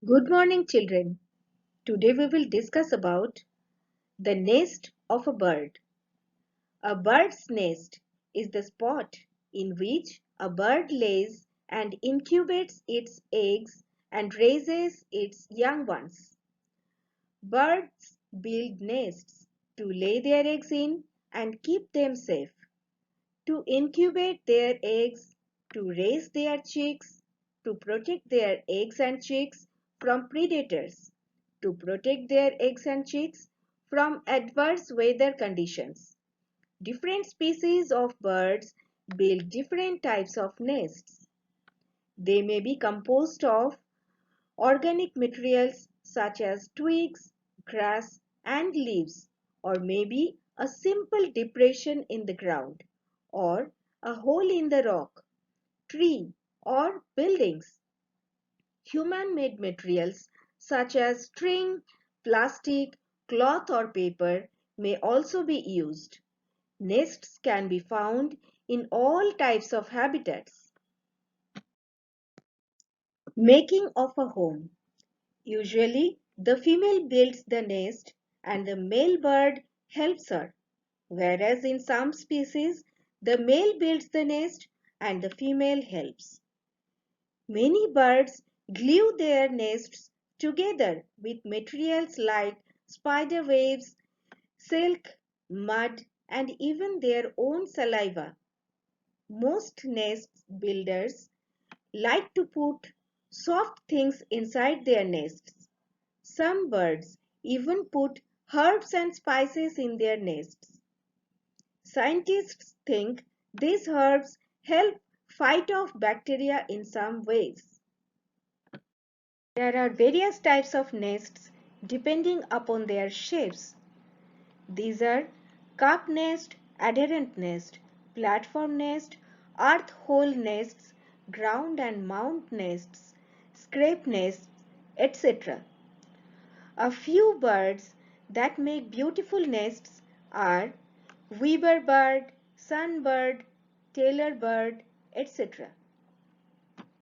Good morning, children. Today we will discuss about the nest of a bird. A bird's nest is the spot in which a bird lays and incubates its eggs and raises its young ones. Birds build nests to lay their eggs in and keep them safe, to incubate their eggs, to raise their chicks, to protect their eggs and chicks from predators, to protect their eggs and chicks from adverse weather conditions. Different species of birds build different types of nests. They may be composed of organic materials such as twigs, grass, and leaves, or maybe a simple depression in the ground, or a hole in the rock, tree, or buildings. Human-made materials such as string, plastic, cloth, or paper may also be used. Nests can be found in all types of habitats. Making of a home. Usually, the female builds the nest and the male bird helps her, whereas in some species, the male builds the nest and the female helps. Many birds glue their nests together with materials like spider webs, silk, mud, and even their own saliva. Most nest builders like to put soft things inside their nests. Some birds even put herbs and spices in their nests. Scientists think these herbs help fight off bacteria in some ways. There are various types of nests depending upon their shapes. These are cup nest, adherent nest, platform nest, earth hole nests, ground and mound nests, scrape nests, etc. A few birds that make beautiful nests are weaver bird, sunbird, tailor bird, etc.